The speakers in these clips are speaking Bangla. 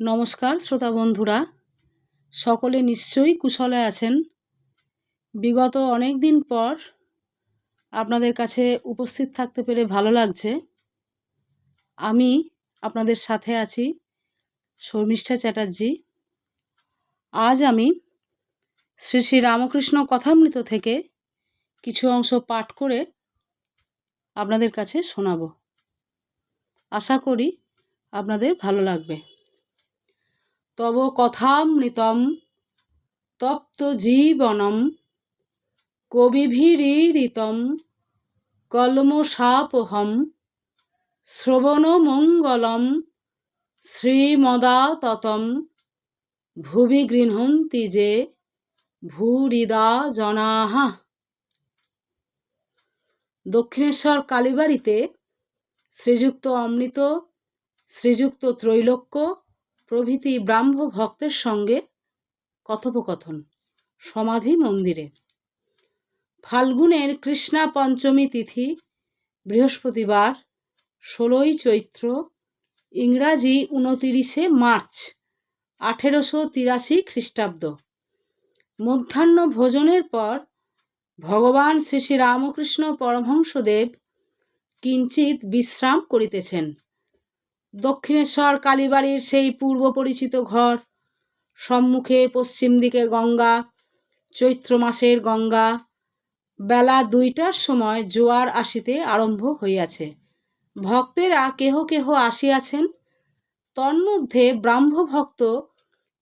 নমস্কার শ্রোতা বন্ধুরা, সকলে নিশ্চয়ই কুশলে আছেন। বিগত অনেক দিন পর আপনাদের কাছে উপস্থিত থাকতে পেরে ভালো লাগছে। আমি আপনাদের সাথে আছি, শর্মিষ্ঠা চ্যাটার্জি। আজ আমি শ্রী শ্রী রামকৃষ্ণ কথামৃত থেকে কিছু অংশ পাঠ করে আপনাদের কাছে শোনাব। আশা করি আপনাদের ভালো লাগবে। তব কথামৃতম তপ্ত জীবনম কবিভিরীরিতম কলমশাপহম শ্রবণমঙ্গলম শ্রীমদাততম ভুবি গৃহন্তি যে ভূরিদা জনাঃ। দক্ষিণেশ্বর কালীবাড়িতে শ্রীযুক্ত অমৃত, শ্রীযুক্ত ত্রৈলোক্য প্রভৃতি ব্রাহ্ম ভক্তের সঙ্গে কথোপকথন সমাধি মন্দিরে। ফাল্গুনের কৃষ্ণা পঞ্চমী তিথি, বৃহস্পতিবার, 16ই চৈত্র, ইংরাজি 29শে মার্চ 1883 খ্রিস্টাব্দ। মধ্যাহ্ন ভোজনের পর ভগবান শ্রী শ্রী রামকৃষ্ণ পরমহংসদেব কিঞ্চিৎ বিশ্রাম করিতেছেন। দক্ষিণেশ্বর কালীবাড়ির সেই পূর্ব পরিচিত ঘর, সম্মুখে পশ্চিম দিকে গঙ্গা, চৈত্র মাসের গঙ্গা। বেলা 2টার সময় জোয়ার আসিতে আরম্ভ হইয়াছে। ভক্তেরা কেহ কেহ আসিয়াছেন। তন্মধ্যে ব্রাহ্মভক্ত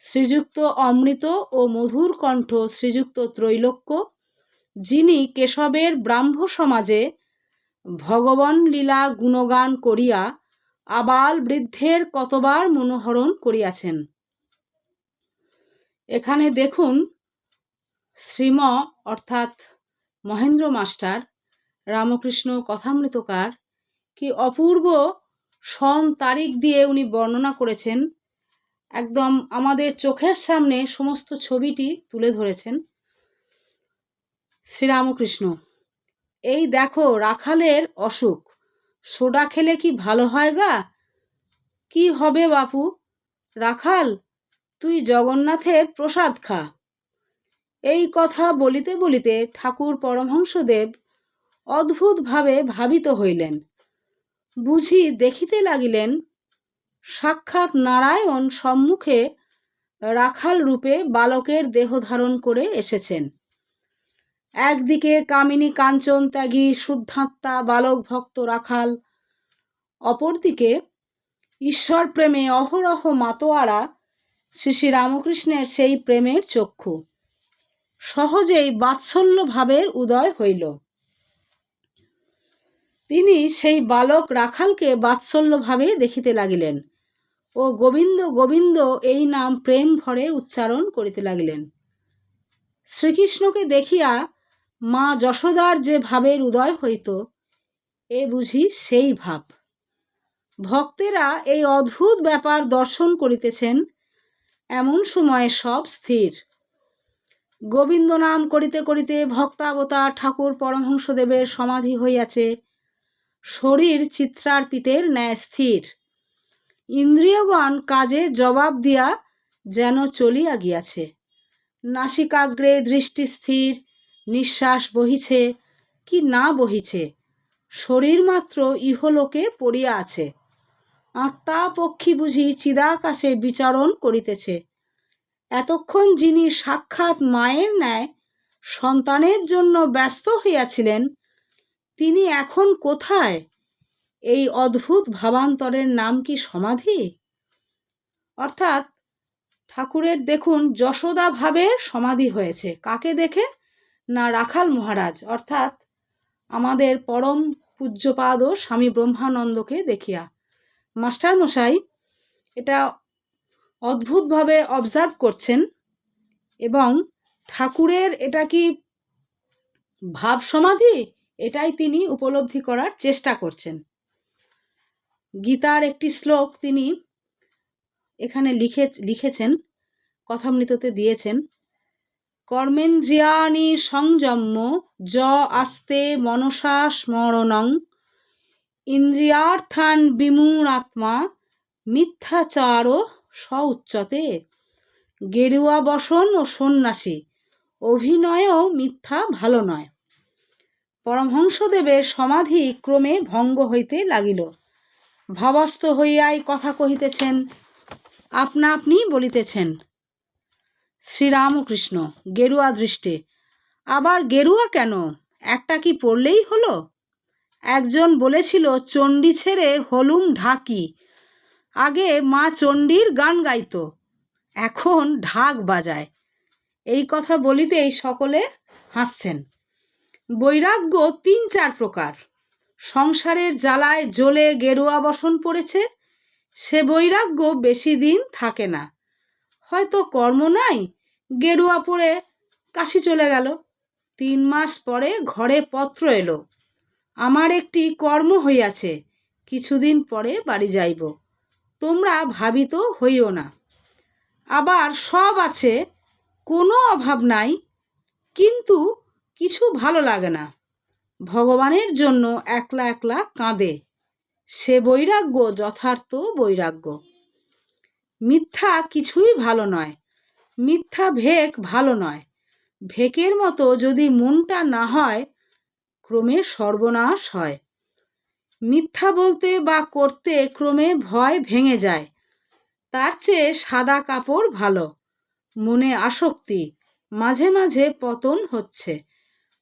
শ্রীযুক্ত অমৃত ও মধুর কণ্ঠ শ্রীযুক্ত ত্রৈলোক্য, যিনি কেশবের ব্রাহ্ম সমাজে ভগবান লীলা গুণগান করিয়া আবাল বৃদ্ধের কতবার মনোহরণ করিয়াছেন। এখানে দেখুন, শ্রীম অর্থাৎ মহেন্দ্র মাস্টার, রামকৃষ্ণ কথামৃতকার, কি অপূর্ব সন তারিখ দিয়ে উনি বর্ণনা করেছেন। একদম আমাদের চোখের সামনে সমস্ত ছবিটি তুলে ধরেছেন। শ্রীরামকৃষ্ণ: এই দেখো রাখালের অসুখ, সোডা খেলে কি ভালো হয় গা? কি হবে বাপু? রাখাল, তুই জগন্নাথের প্রসাদ খা। এই কথা বলিতে বলিতে ঠাকুর পরমহংসদেব অদ্ভুতভাবে ভাবিত হইলেন। বুঝি দেখিতে লাগিলেন সাক্ষাৎ নারায়ণ সম্মুখে রাখাল রূপে বালকের দেহ ধারণ করে এসেছেন। একদিকে কামিনী কাঞ্চন ত্যাগী শুদ্ধাত্মা বালক ভক্ত রাখাল, অপরদিকে ঈশ্বর প্রেমে অহরহ মাতোয়ারা শ্রী শ্রী রামকৃষ্ণের সেই প্রেমের চক্ষু। সহজেই বাৎসল্য ভাবের উদয় হইল। তিনি সেই বালক রাখালকে বাৎসল্যভাবে দেখিতে লাগিলেন ও গোবিন্দ গোবিন্দ এই নাম প্রেম ভরে উচ্চারণ করিতে লাগিলেন। শ্রীকৃষ্ণকে দেখিয়া মা যশোদার যে ভাবের উদয় হইত, এ বুঝি সেই ভাব। ভক্তেরা এই অদ্ভুত ব্যাপার দর্শন করিতেছেন। এমন সময় সব স্থির। গোবিন্দ নাম করিতে করিতে ভক্তাবতার ঠাকুর পরমহংসদেবের সমাধি হইয়াছে। শরীর চিত্রার্পিতের ন্যায় স্থির। ইন্দ্রিয়গণ কাজে জবাব দিয়া যেন চলিয়া গিয়াছে। নাসিকাগ্রে দৃষ্টি স্থির। নিঃশ্বাস বহিছে কি না বহিছে, শরীর মাত্র ইহলোকে পড়িয়া আছে। আত্মা পক্ষী বুঝি চিদাকাশে বিচরণ করিতেছে। এতক্ষণ যিনি সাক্ষাৎ মায়ের ন্যায় সন্তানের জন্য ব্যস্ত হইয়াছিলেন, তিনি এখন কোথায়? এই অদ্ভুত ভাবান্তরের নাম কি সমাধি? অর্থাৎ ঠাকুরের দেখুন যশোদা ভাবের সমাধি হয়েছে। কাকে দেখে? না, রাখাল মহারাজ অর্থাৎ আমাদের পরম পূজ্যপাদ ও স্বামী ব্রহ্মানন্দকে দেখিয়া। মাস্টারমশাই এটা অদ্ভুতভাবে অবজার্ভ করছেন এবং ঠাকুরের এটা কি ভাব সমাধি, এটাই তিনি উপলব্ধি করার চেষ্টা করছেন। গীতার একটি শ্লোক তিনি এখানে লিখেছেন, কথামৃততে দিয়েছেন। কর্মেন্দ্রিয়াণি সংযম্য য আস্তে মনসা স্মরণং ইন্দ্রিয়ার্থান বিমূঢ়াত্মা মিথ্যাচার উচ্চতে। গেরুয়া বসন ও সন্ন্যাসী অভিনয়ও মিথ্যা ভালো নয়। পরমহংসদেবের সমাধি ক্রমে ভঙ্গ হইতে লাগিল। ভাবস্থ হইয়াই কথা কহিতেছেন, আপনা আপনি বলিতেছেন। শ্রীরামকৃষ্ণ গেরুয়া দৃষ্টে, আবার গেরুয়া কেন? একটা কি পড়লেই হলো? একজন বলেছিল চণ্ডী ছেড়ে হলুম ঢাকি। আগে মা চণ্ডীর গান গাইতো, এখন ঢাক বাজায়। এই কথা বলিতেই সকলে হাসছেন। বৈরাগ্য ৩-৪ প্রকার। সংসারের জ্বালায় জ্বলে গেরুয়া বসন পড়েছে, সে বৈরাগ্য বেশি দিন থাকে না। হয়তো কর্ম নাই, গেরুয়া পরে কাশি চলে গেল। ৩ মাস পরে ঘরে পত্র এলো, আমার একটি কর্ম হইয়াছে, কিছুদিন পরে বাড়ি যাইব, তোমরা ভাবিত হইও না। আবার সব আছে, কোনো অভাব নাই, কিন্তু কিছু ভালো লাগে না। ভগবানের জন্য একলা একলা কাঁদে, সে বৈরাগ্য যথার্থ বৈরাগ্য। মিথ্যা কিছুই ভালো নয়, মিথ্যা ভেক ভালো নয়। ভেকের মতো যদি মনটা না হয়, ক্রমে সর্বনাশ হয়। মিথ্যা বলতে বা করতে ক্রমে ভয় ভেঙে যায়, তার চেয়ে সাদা কাপড় ভালো। মনে আসক্তি, মাঝে মাঝে পতন হচ্ছে,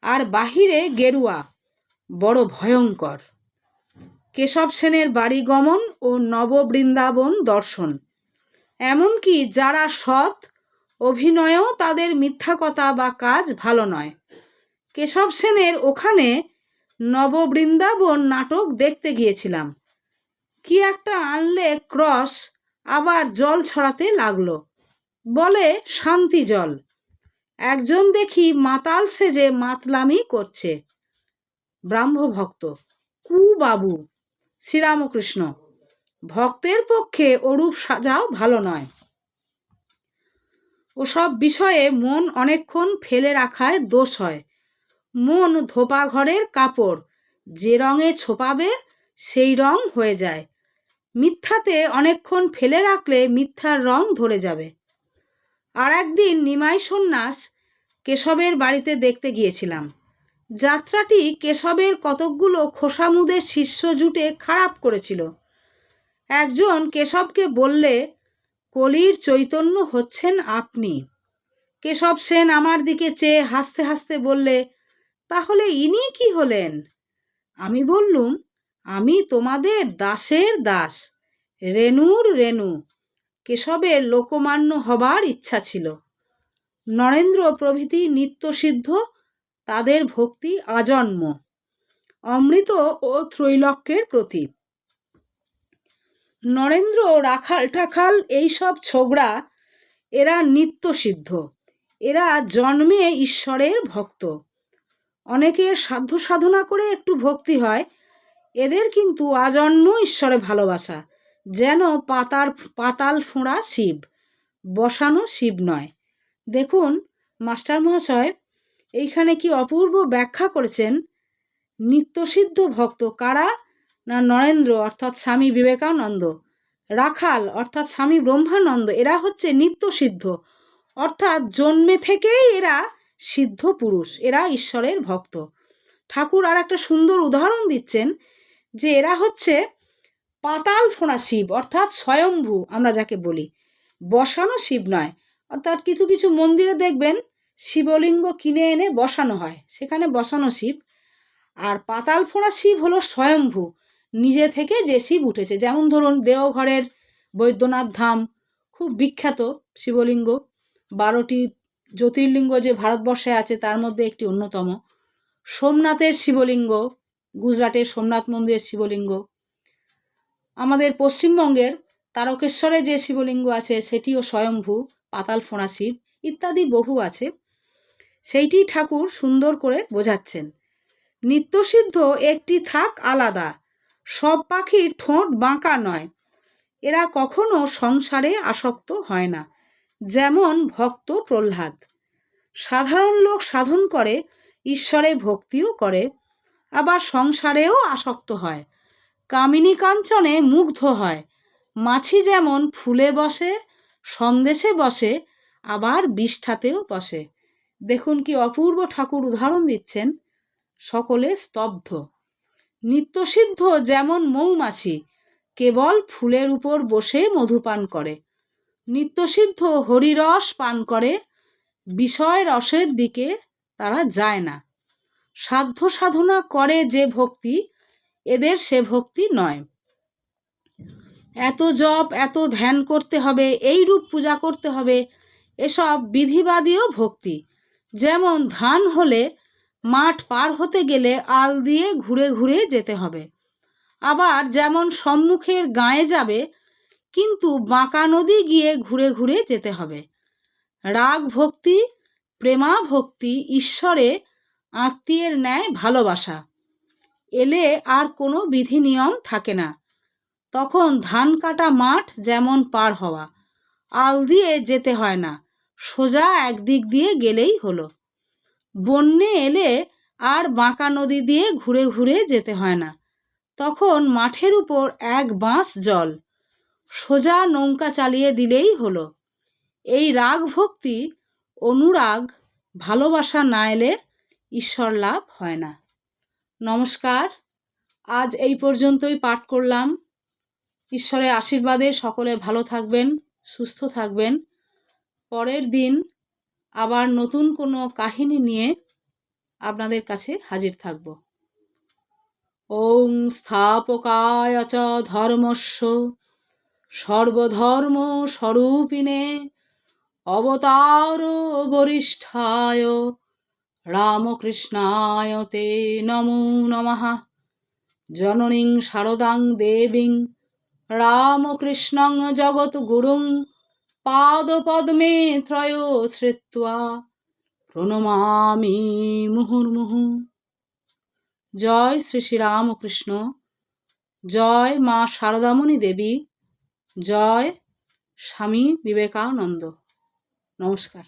আর বাহিরে গেরুয়া, বড় ভয়ঙ্কর। কেশব সেনের বাড়ি গমন ও নববৃন্দাবন দর্শন। এমনকি যারা সৎ, অভিনয়েও তাদের মিথ্যা কথা বা কাজ ভালো নয়। কেশব সেনের ওখানে নববৃন্দাবন নাটক দেখতে গিয়েছিলাম। কি একটা আনলে ক্রস, আবার জল ছড়াতে লাগলো, বলে শান্তি জল। একজন দেখি মাতাল সেজে মাতলামি করছে। ব্রাহ্মভক্ত, বাবু। শ্রীরামকৃষ্ণ, ভক্তের পক্ষে ওরূপ সাজাও ভালো নয়। ওসব বিষয়ে মন অনেকক্ষণ ফেলে রাখায় দোষ হয়। মন ধোপা ঘরের কাপড়, যে রঙে ছোপাবে সেই রং হয়ে যায়। মিথ্যাতে অনেকক্ষণ ফেলে রাখলে মিথ্যার রং ধরে যাবে। আর একদিন নিমাই সন্ন্যাস কেশবের বাড়িতে দেখতে গিয়েছিলাম। যাত্রাটি কেশবের কতকগুলো খোসামুদের শিষ্য জুটে খারাপ করেছিল। একজন কেশবকে বললে, কলির চৈতন্য হচ্ছেন আপনি। কেশব সেন আমার দিকে চেয়ে হাসতে হাসতে বললে, তাহলে ইনি কি হলেন? আমি বললুম, আমি তোমাদের দাসের দাস, রেণুর রেণু। কেশবের লোকমান্য হবার ইচ্ছা ছিল। নরেন্দ্র প্রভৃতি নিত্যসিদ্ধ, তাদের ভক্তি আজন্ম, অমৃত ও ত্রৈলোক্যের প্রতীক। নরেন্দ্র, রাখাল টাখাল এইসব ছোকরা, এরা নিত্যসিদ্ধ, এরা জন্মে ঈশ্বরের ভক্ত। অনেকের সাধ্য সাধনা করে একটু ভক্তি হয়, এদের কিন্তু আজন্ম ঈশ্বরে ভালোবাসা, যেন পাতাল ফোঁড়া শিব, বসানো শিব নয়। দেখুন মাস্টার মহাশয় এইখানে কি অপূর্ব ব্যাখ্যা করেছেন। নিত্যসিদ্ধ ভক্ত কারা? না নরেন্দ্র অর্থাৎ স্বামী বিবেকানন্দ, রাখাল অর্থাৎ স্বামী ব্রহ্মানন্দ, এরা হচ্ছে নিত্যসিদ্ধ, অর্থাৎ জন্মে থেকেই এরা সিদ্ধ পুরুষ, এরা ঈশ্বরের ভক্ত। ঠাকুর আর একটা সুন্দর উদাহরণ দিচ্ছেন যে এরা হচ্ছে পাতাল ফোঁড়া শিব, অর্থাৎ স্বয়ম্ভু আমরা যাকে বলি, বসানো শিব নয়। অর্থাৎ কিছু কিছু মন্দিরে দেখবেন শিবলিঙ্গ কিনে এনে বসানো হয়, সেখানে বসানো শিব। আর পাতাল ফোঁড়া শিব হলো স্বয়ম্ভু, নিজে থেকে যে শিব উঠেছে। যেমন ধরুন দেওঘরের বৈদ্যনাথ ধাম খুব বিখ্যাত শিবলিঙ্গ, 12টি জ্যোতির্লিঙ্গ যে ভারতবর্ষে আছে তার মধ্যে একটি অন্যতম। সোমনাথের শিবলিঙ্গ, গুজরাটের সোমনাথ মন্দিরের শিবলিঙ্গ। আমাদের পশ্চিমবঙ্গের তারকেশ্বরে যে শিবলিঙ্গ আছে সেটিও স্বয়ম্ভু, পাতাল ফোঁড়া শিব, ইত্যাদি বহু আছে। সেইটি ঠাকুর সুন্দর করে বোঝাচ্ছেন। নিত্যসিদ্ধ একটি থাক আলাদা, সব পাখির ঠোঁট বাঁকা নয়, এরা কখনো সংসারে আসক্ত হয় না। যেমন ভক্ত প্রহ্লাদ। সাধারণ লোক সাধন করে, ঈশ্বরে ভক্তিও করে, আবার সংসারেও আসক্ত হয়, কামিনী কাঞ্চনে মুগ্ধ হয়, মাছি যেমন ফুলে বসে, সন্দেশে বসে, আবার বিষ্ঠাতেও বসে। দেখুন কি অপূর্ব ঠাকুর উদাহরণ দিচ্ছেন। সকলে স্তব্ধ। নিত্যসিদ্ধ যেমন মৌমাছি কেবল ফুলের উপর বসে মধু পান করে, নিত্যসিদ্ধ হরিরস পান করে, বিষয় রসের দিকে তারা যায় না। সাধ্য সাধনা করে যে ভক্তি, এদের সে ভক্তি নয়। এত জপ, এত ধ্যান করতে হবে, এই রূপ পূজা করতে হবে, এসব বিধিবাদীয় ভক্তি। যেমন ধান হলে মাঠ পার হতে গেলে আল দিয়ে ঘুরে ঘুরে যেতে হবে। আবার যেমন সম্মুখের গাঁয়ে যাবে, কিন্তু বাঁকা নদী গিয়ে ঘুরে ঘুরে যেতে হবে। রাগ ভক্তি, প্রেমা ভক্তি, ঈশ্বরে আত্মীয়ের ন্যায় ভালোবাসা এলে আর কোনো বিধি নিয়ম থাকে না। তখন ধান কাটা মাঠ যেমন পার হওয়া, আল দিয়ে যেতে হয় না, সোজা একদিক দিয়ে গেলেই হলো। বন্যে এলে আর বাঁকা নদী দিয়ে ঘুরে ঘুরে যেতে হয় না, তখন মাঠের উপর এক বাঁশ জল, সোজা নৌকা চালিয়ে দিলেই হলো। এই রাগ ভক্তি, অনুরাগ, ভালোবাসা না এলে ঈশ্বর লাভ হয় না। নমস্কার, আজ এই পর্যন্তই পাঠ করলাম। ঈশ্বরের আশীর্বাদে সকলে ভালো থাকবেন, সুস্থ থাকবেন। পরের দিন আবার নতুন কোনো কাহিনী নিয়ে আপনাদের কাছে হাজির থাকব। ওং স্থাপকায় চ ধর্মস্য সর্বধর্ম স্বরূপিণে অবতার বরিষ্ঠায় রামকৃষ্ণায় তে নমো নমঃ। জননীং শারদাং দেবীং রামকৃষ্ণং জগৎগুরুং পাদপদ্মে ত্রয় শ্রিত্বা প্রণমামি মুহুর্মুহু। জয় শ্রী শ্রী রামকৃষ্ণ। জয় মা শারদামণি দেবী। জয় স্বামী বিবেকানন্দ। নমস্কার।